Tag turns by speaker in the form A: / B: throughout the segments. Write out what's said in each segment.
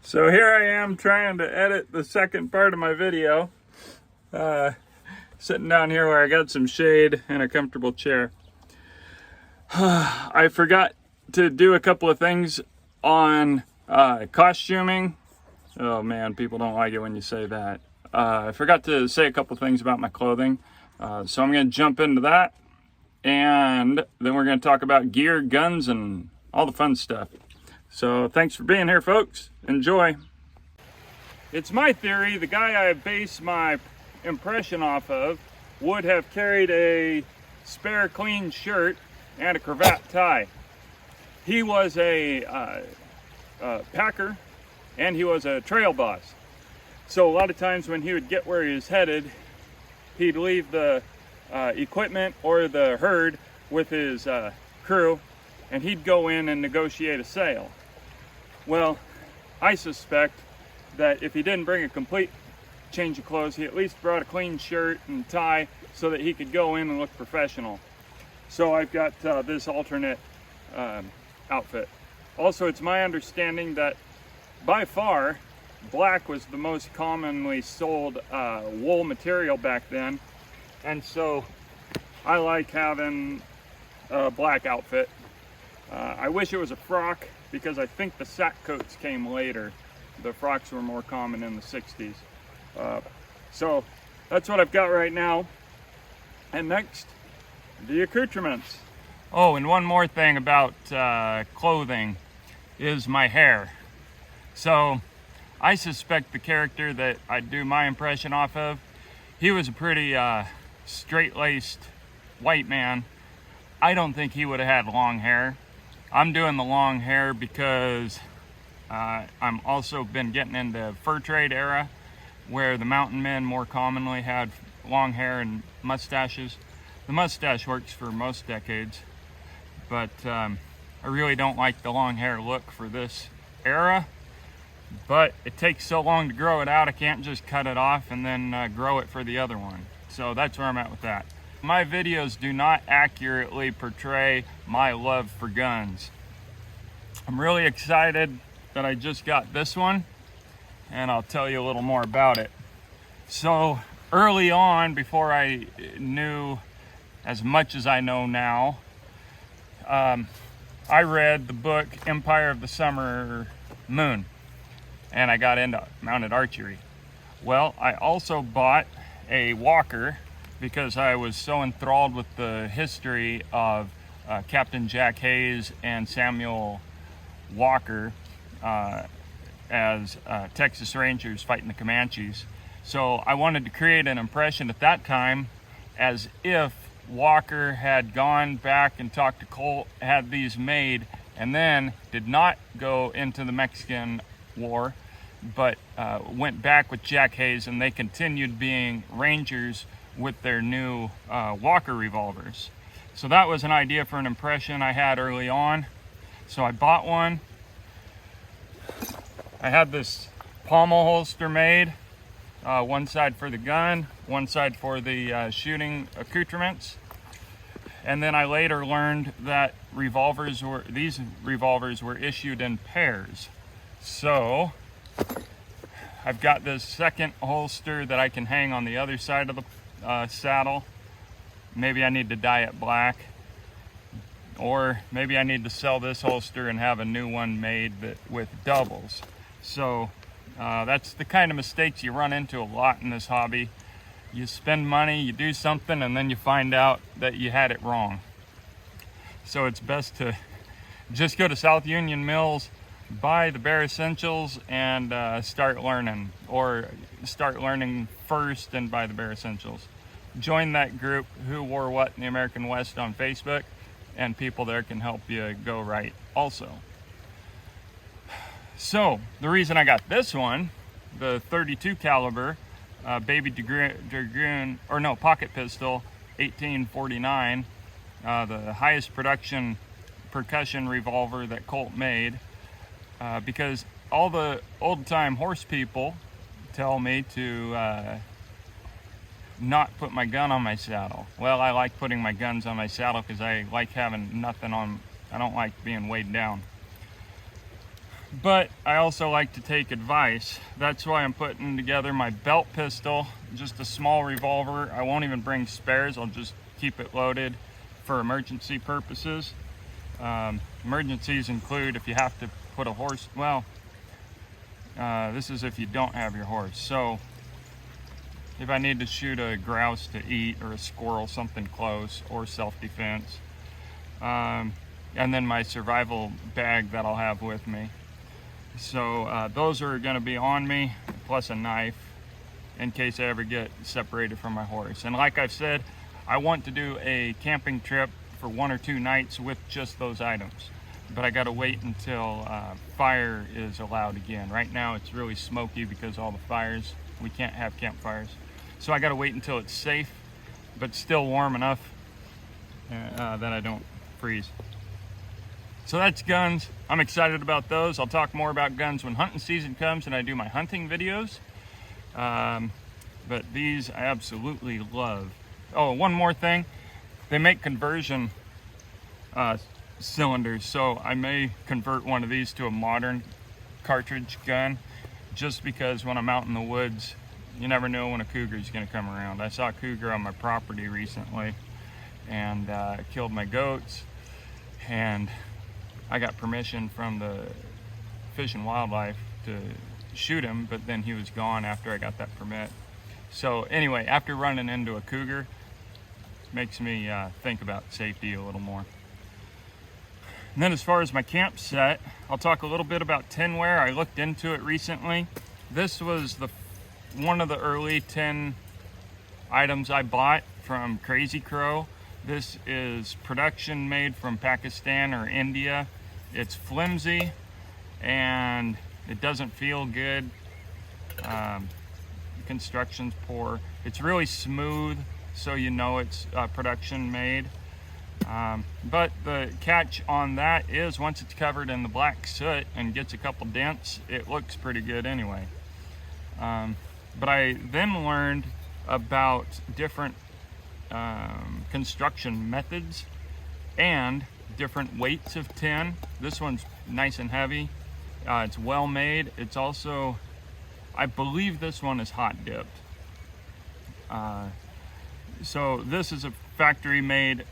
A: So here I am trying to edit the second part of my video. Sitting down here where I got some shade and a comfortable chair. I forgot to do a couple of things on costuming. Oh man, people don't like it when you say that. I forgot to say a couple of things about my clothing. So I'm going to jump into that. And then we're going to talk about gear, guns, and all the fun stuff. So thanks for being here, folks. Enjoy. It's my theory the guy I base my impression off of would have carried a spare clean shirt and a cravat tie. He was a packer and he was a trail boss. So a lot of times when he would get where he was headed, he'd leave the equipment or the herd with his crew, and he'd go in and negotiate a sale. Well, I suspect that if he didn't bring a complete change of clothes, he at least brought a clean shirt and tie so that he could go in and look professional. So I've got this alternate outfit. Also, it's my understanding that by far black was the most commonly sold wool material back then, and so I like having a black outfit. I wish it was a frock, because I think the sack coats came later. The frocks were more common in the 60s. So that's what I've got right now. And next, the accoutrements. Oh, and one more thing about clothing is my hair. So I suspect the character that I do my impression off of, he was a pretty straight-laced white man. I don't think he would have had long hair. I'm doing the long hair because I'm also been getting into fur trade era, where the mountain men more commonly had long hair and mustaches. The mustache works for most decades, but I really don't like the long hair look for this era. But it takes so long to grow it out, I can't just cut it off and then grow it for the other one. So that's where I'm at with that. My videos do not accurately portray my love for guns. I'm really excited that I just got this one, and I'll tell you a little more about it. So early on, before I knew as much as I know now, I read the book Empire of the Summer Moon, and I got into mounted archery. Well, I also bought a walker because I was so enthralled with the history of Captain Jack Hayes and Samuel Walker as Texas Rangers fighting the Comanches. So I wanted to create an impression at that time as if Walker had gone back and talked to Colt, had these made, and then did not go into the Mexican War, but went back with Jack Hayes, and they continued being Rangers with their new Walker revolvers. So that was an idea for an impression I had early on. So I bought one. I had this pommel holster made, one side for the gun, one side for the shooting accoutrements. And then I later learned that these revolvers were issued in pairs. So I've got this second holster that I can hang on the other side of the saddle. Maybe I need to dye it black, or maybe I need to sell this holster and have a new one made with doubles. So that's the kind of mistakes you run into a lot in this hobby. You spend money, you do something, and then you find out that you had it wrong. So it's best to just go to South Union Mills, buy the bare essentials, and start learning, or start learning first and buy the bare essentials. Join that group, Who Wore What in the American West, on Facebook, and people there can help you go right also. So the reason I got this one, the 32 caliber baby dragoon, or no, pocket pistol, 1849, the highest percussion revolver that Colt made, because all the old-time horse people tell me to not put my gun on my saddle. Well, I like putting my guns on my saddle because I like having nothing on. I don't like being weighed down. but I also like to take advice. That's why I'm putting together my belt pistol, just a small revolver. I won't even bring spares. I'll just keep it loaded for emergency purposes. Emergencies include if you have to put a horse, well, this is if you don't have your horse. So if I need to shoot a grouse to eat or a squirrel, something close, or self-defense. And then my survival bag that I'll have with me. So those are going to be on me, plus a knife in case I ever get separated from my horse. And like I've said, I want to do a camping trip for 1 or 2 nights with just those items. But I got to wait until fire is allowed again. Right now it's really smoky because all the fires. We can't have campfires. So I got to wait until it's safe, but still warm enough that I don't freeze. So that's guns. I'm excited about those. I'll talk more about guns when hunting season comes and I do my hunting videos. But these I absolutely love. Oh, one more thing. They make conversion cylinders, so I may convert one of these to a modern cartridge gun, just because when I'm out in the woods, you never know when a cougar is going to come around. I saw a cougar on my property recently and killed my goats, and I got permission from the Fish and Wildlife to shoot him, but then he was gone after I got that permit. So anyway, after running into a cougar, makes me think about safety a little more. And then as far as my camp set, I'll talk a little bit about tinware. I looked into it recently. This was one of the early tin items I bought from Crazy Crow. This is production made from Pakistan or India. It's flimsy and it doesn't feel good. Construction's poor. It's really smooth, so you know it's production made. But the catch on that is once it's covered in the black soot and gets a couple dents, it looks pretty good anyway. But I then learned about different construction methods and different weights of tin. This one's nice and heavy. It's well made. It's also, I believe this one is hot dipped. So this is a factory made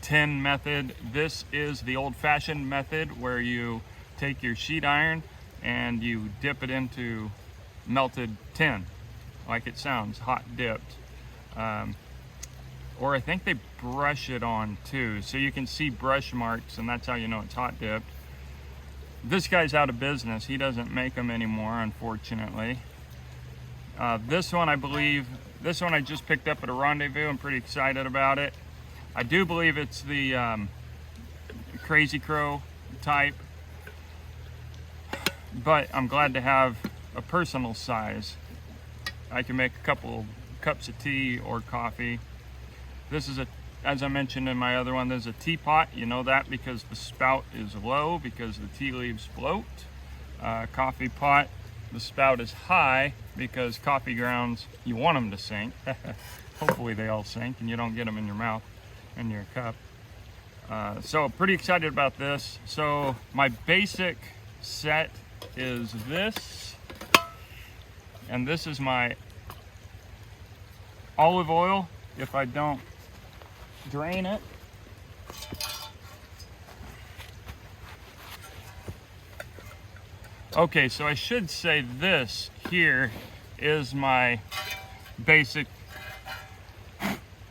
A: tin method. This is the old-fashioned method where you take your sheet iron and you dip it into melted tin, like it sounds, hot dipped. Or I think they brush it on too, so you can see brush marks, and that's how you know it's hot dipped. This guy's out of business. He doesn't make them anymore, unfortunately. This one, I believe, this one I just picked up at a rendezvous. I'm pretty excited about it. I do believe it's the Crazy Crow type, but I'm glad to have a personal size. I can make a couple cups of tea or coffee. This is as I mentioned in my other one, there's a teapot. You know that because the spout is low because the tea leaves float. Coffee pot, the spout is high because coffee grounds, you want them to sink. Hopefully they all sink and you don't get them in your mouth and your cup. So pretty excited about this. So my basic set is this, and this is my olive oil. If I don't drain it, okay, so I should say this here is my basic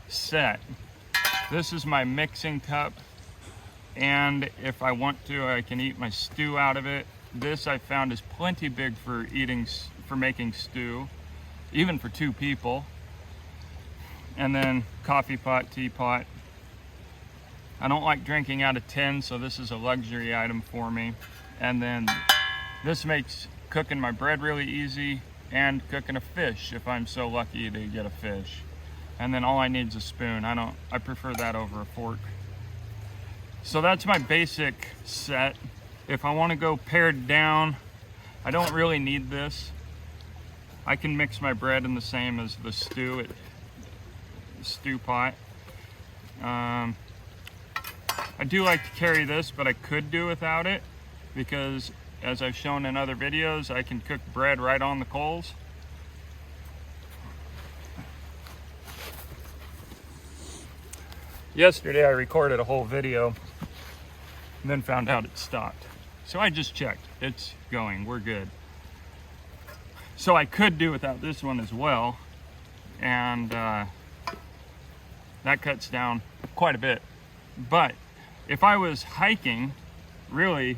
A: set. This is my mixing cup, and if I want to, I can eat my stew out of it. This I found is plenty big for making stew, even for 2 people. And then coffee pot, teapot. I don't like drinking out of tin, so this is a luxury item for me. And then this makes cooking my bread really easy and cooking a fish if I'm so lucky to get a fish. And then all I need is a spoon. I prefer that over a fork. So that's my basic set. If I want to go pared down, I don't really need this. I can mix my bread in the same as the stew pot. I do like to carry this, but I could do without it because as I've shown in other videos, I can cook bread right on the coals. Yesterday I recorded a whole video and then found out it stopped. So I just checked. It's going. We're good. So I could do without this one as well. And that cuts down quite a bit. But if I was hiking, really,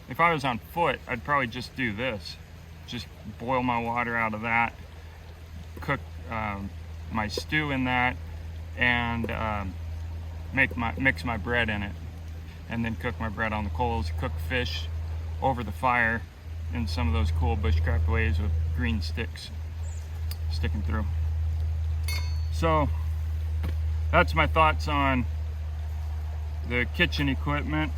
A: if I was on foot, I'd probably just do this. Just boil my water out of that, cook my stew in that, and mix my bread in it, and then cook my bread on the coals, cook fish over the fire in some of those cool bushcraft ways with green sticks sticking through. So that's my thoughts on the kitchen equipment.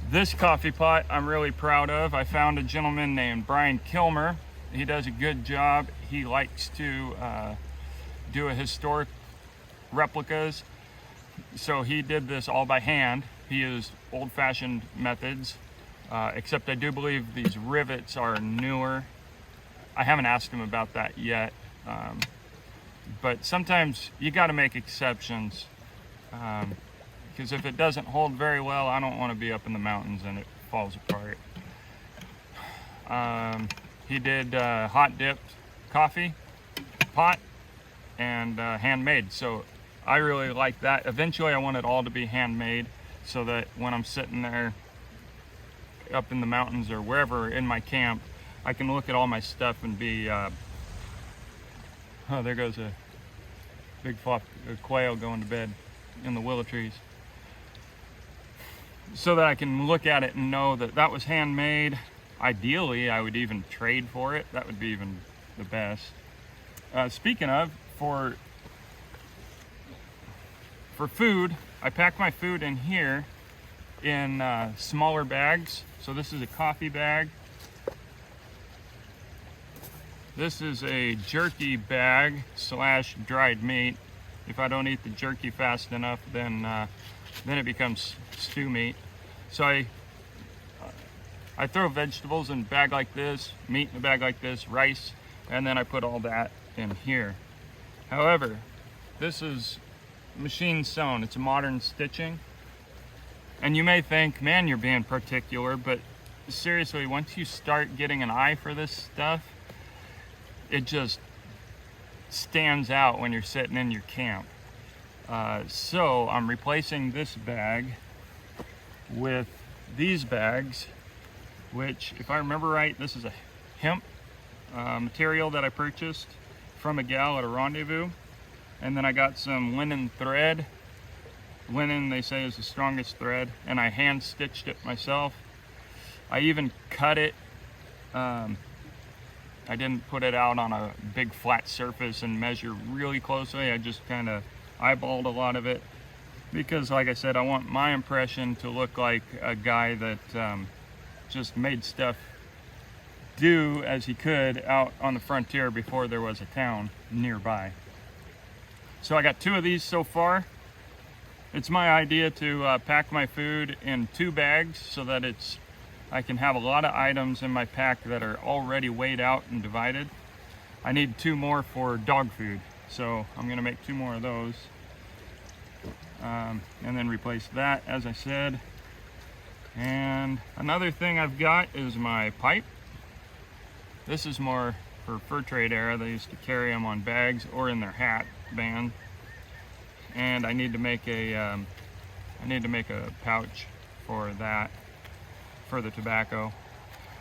A: This coffee pot I'm really proud of. I found a gentleman named Brian Kilmer. He does a good job. He likes to do a historic replicas. So he did this all by hand. He used old-fashioned methods, except I do believe these rivets are newer. I haven't asked him about that yet. But sometimes you got to make exceptions, because if it doesn't hold very well, I don't want to be up in the mountains and it falls apart. He did hot dipped coffee pot and handmade, so I really like that. Eventually I want it all to be handmade, so that when I'm sitting there up in the mountains or wherever in my camp, I can look at all my stuff and be oh, there goes a big flock of quail going to bed in the willow trees. So that I can look at it and know that that was handmade. Ideally, I would even trade for it. That would be even the best. Speaking of, for food, I pack my food in here in smaller bags. So this is a coffee bag. This is a jerky bag / dried meat. If I don't eat the jerky fast enough, then it becomes stew meat. So I throw vegetables in a bag like this, meat in a bag like this, rice, and then I put all that in here. However, this is machine sewn. It's a modern stitching. And you may think, man, you're being particular, but seriously, once you start getting an eye for this stuff, it just stands out when you're sitting in your camp. So I'm replacing this bag with these bags, which, if I remember right, this is a hemp material that I purchased from a gal at a rendezvous. And then I got some linen thread. Linen, they say, is the strongest thread, and I hand stitched it myself. I even cut it. I didn't put it out on a big flat surface and measure really closely. I just kind of eyeballed a lot of it because, like I said, I want my impression to look like a guy that just made stuff do as he could out on the frontier before there was a town nearby. So I got 2 of these so far. It's my idea to pack my food in 2 bags so that I can have a lot of items in my pack that are already weighed out and divided. I need 2 more for dog food, so I'm gonna make 2 more of those. And then replace that, as I said. And another thing I've got is my pipe. This is more for fur trade era. They used to carry them on bags or in their hat band. And I need to make a pouch for that, for the tobacco.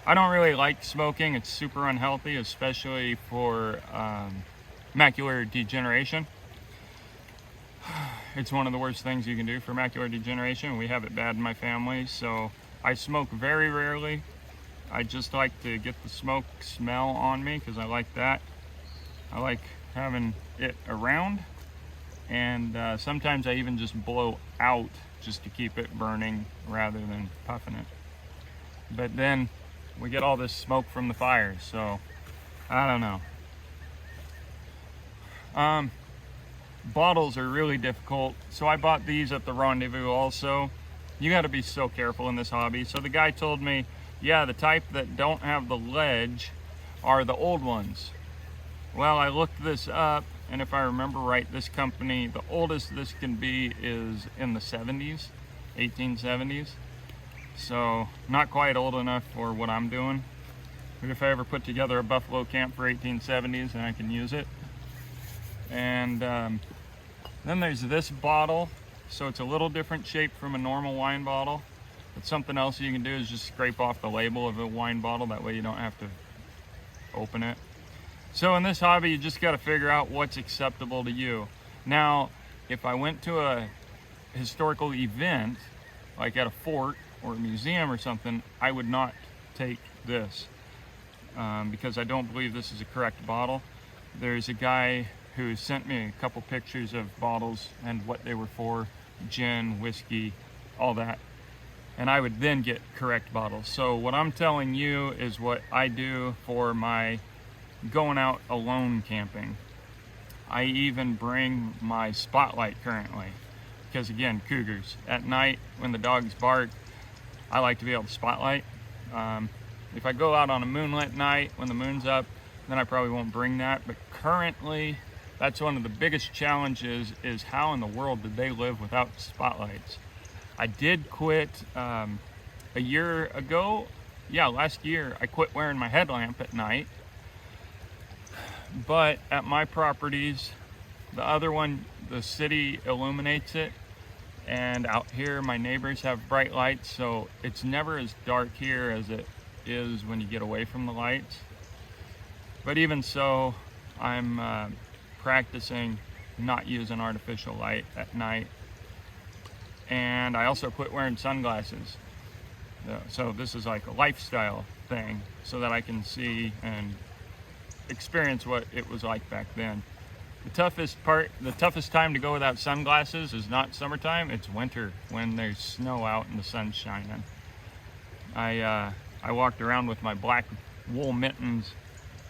A: I don't really like smoking. It's super unhealthy, especially for macular degeneration. It's one of the worst things you can do for macular degeneration. We have it bad in my family, so I smoke very rarely. I just like to get the smoke smell on me because I like that. I like having it around, and sometimes I even just blow out just to keep it burning rather than puffing it. But then we get all this smoke from the fire, so I don't know. Bottles are really difficult, so I bought these at the rendezvous also. You got to be so careful in this hobby. So the guy told me, yeah, the type that don't have the ledge are the old ones. Well, I looked this up, and if I remember right, this company, the oldest this can be is in the 70s, 1870s. So not quite old enough for what I'm doing. But if I ever put together a buffalo camp for 1870s, then I can use it. And then there's this bottle. So it's a little different shape from a normal wine bottle. But something else you can do is just scrape off the label of a wine bottle. That way you don't have to open it. So in this hobby, you just got to figure out what's acceptable to you. Now, if I went to a historical event, like at a fort or a museum or something, I would not take this because I don't believe this is a correct bottle. There's a guy who sent me a couple pictures of bottles and what they were for, gin, whiskey, all that. And I would then get correct bottles. So what I'm telling you is what I do for my going out alone camping. I even bring my spotlight currently, because again, cougars. At night when the dogs bark, I like to be able to spotlight. If I go out on a moonlit night when the moon's up, then I probably won't bring that. But currently, that's one of the biggest challenges, is how in the world did they live without spotlights? I did quit a year ago. Yeah, last year I quit wearing my headlamp at night. But at my properties, the other one, the city illuminates it. And out here, my neighbors have bright lights, so it's never as dark here as it is when you get away from the lights. But even so, I'm practicing not using artificial light at night. And I also quit wearing sunglasses. So this is like a lifestyle thing, so that I can see and experience what it was like back then. The toughest time to go without sunglasses is not summertime, it's winter when there's snow out and the sun's shining. I walked around with my black wool mittens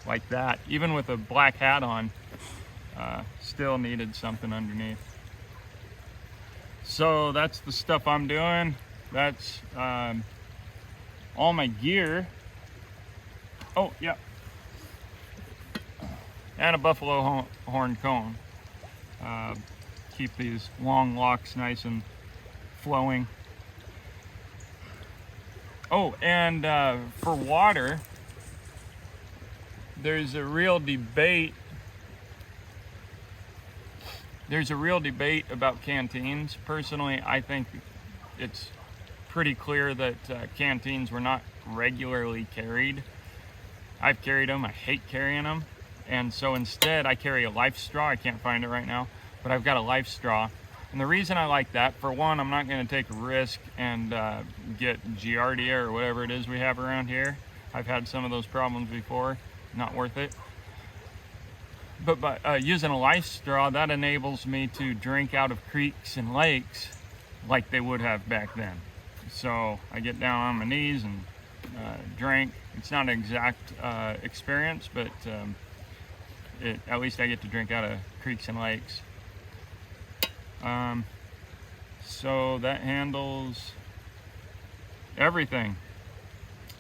A: like that, even with a black hat on, still needed something underneath. So that's the stuff I'm doing. That's all my gear. Oh, yeah. And a buffalo horn cone. Keep these long locks nice and flowing. Oh, and for water, there's a real debate. There's a real debate about canteens. Personally, I think it's pretty clear that canteens were not regularly carried. I've carried them. I hate carrying them. And so instead, I carry a life straw. I can't find it right now, but I've got a life straw. And the reason I like that, for one, I'm not going to take a risk and get Giardia or whatever it is we have around here. I've had some of those problems before. Not worth it. But by using a life straw, that enables me to drink out of creeks and lakes like they would have back then. So I get down on my knees and drink. It's not an exact experience, but at least I get to drink out of creeks and lakes. So that handles everything.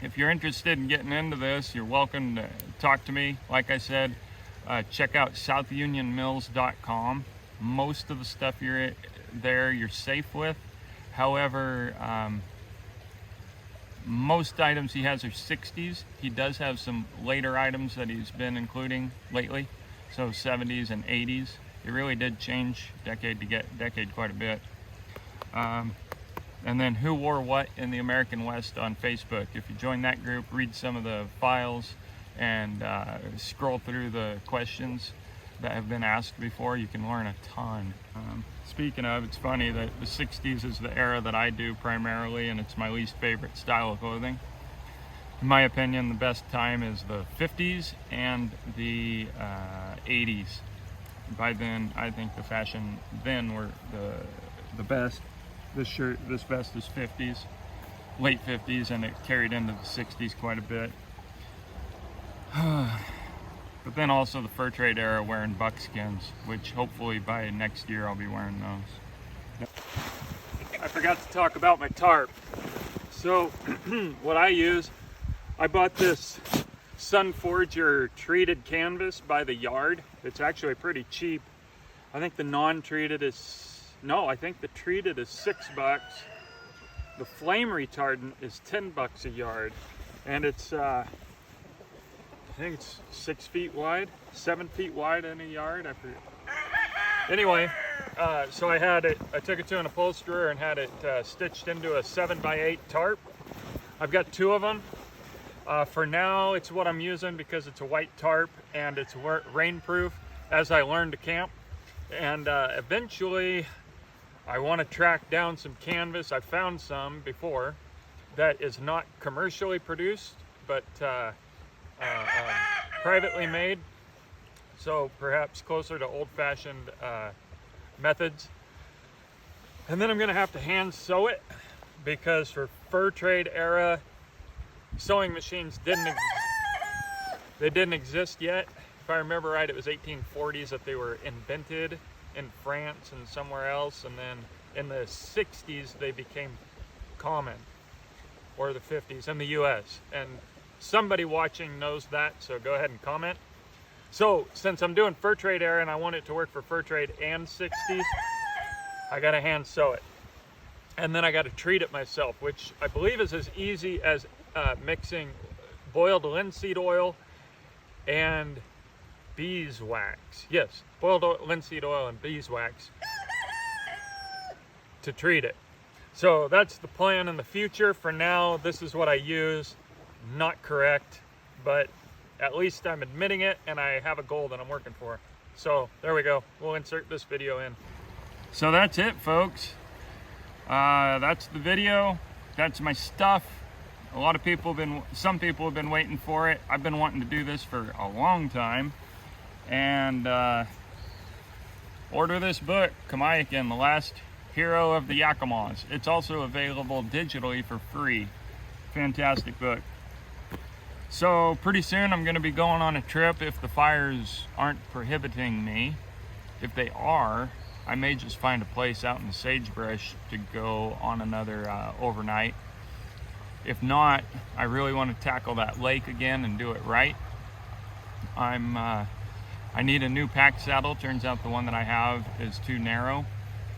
A: If you're interested in getting into this, you're welcome to talk to me. Like I said, check out southunionmills.com. Most of the stuff you're safe with. However, most items he has are 60s. He does have some later items that he's been including lately, so 70s and 80s. It really did change decade to decade quite a bit. And then Who Wore What in the American West on Facebook. If you join that group, read some of the files and scroll through the questions that have been asked before, you can learn a ton. Speaking of, it's funny that the 60s is the era that I do primarily, and it's my least favorite style of clothing. In my opinion, the best time is the 50s and the 80s. By then, I think the fashion then were the best. This vest is 50s, late 50s, and it carried into the 60s quite a bit. But then also the fur trade era wearing buckskins, which hopefully by next year I'll be wearing those. I forgot to talk about my tarp. So what I use, I bought this Sunforger treated canvas by the yard. It's actually pretty cheap. I think the non-treated is, no, I think the treated is $6. The flame retardant is $10 a yard. And it's, I think it's 6 feet wide, 7 feet wide in a yard. I forget. Anyway, so I took it to an upholsterer and had it stitched into a 7x8 tarp. I've got 2 of them. For now, it's what I'm using because it's a white tarp and it's rainproof as I learn to camp. And eventually, I want to track down some canvas. I found some before that is not commercially produced, but privately made. So perhaps closer to old-fashioned methods. And then I'm gonna have to hand sew it because for fur trade era, sewing machines didn't exist yet. If I remember right, it was 1840s that they were invented in France and somewhere else, and then in the 60s they became common, or the 50s in the US. And somebody watching knows that, so go ahead and comment. So since I'm doing fur trade era and I want it to work for fur trade and 60s, I gotta hand sew it. And then I gotta treat it myself, which I believe is as easy as mixing boiled linseed oil and beeswax. Yes, boiled linseed oil and beeswax to treat it. So that's the plan in the future. For now, this is what I use. Not correct, but at least I'm admitting it and I have a goal that I'm working for. So there we go. We'll insert this video in. So that's it, folks. That's the video. That's my stuff. Some people have been waiting for it. I've been wanting to do this for a long time. And order this book, Kamayakin, The Last Hero of the Yakimas. It's also available digitally for free. Fantastic book. So pretty soon I'm going to be going on a trip if the fires aren't prohibiting me. If they are, I may just find a place out in the sagebrush to go on another overnight. If not, I really want to tackle that lake again and do it right. I need a new pack saddle. Turns out the one that I have is too narrow,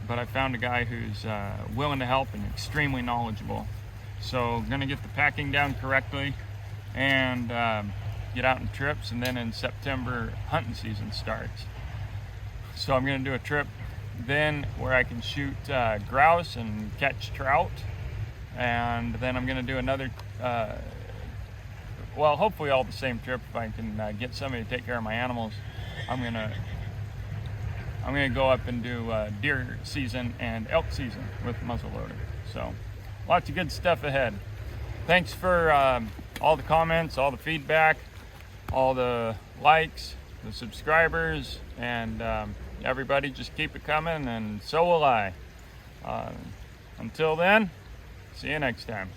A: but I found a guy who's willing to help and extremely knowledgeable. So I'm gonna get the packing down correctly and get out in trips, and then in September hunting season starts. So I'm gonna do a trip then where I can shoot grouse and catch trout, and then I'm gonna do another well, hopefully all the same trip. If I can get somebody to take care of my animals, I'm gonna go up and do deer season and elk season with muzzleloader. So lots of good stuff ahead. Thanks for all the comments, all the feedback, all the likes, the subscribers, and everybody just keep it coming, and so will I. Until then, see you next time.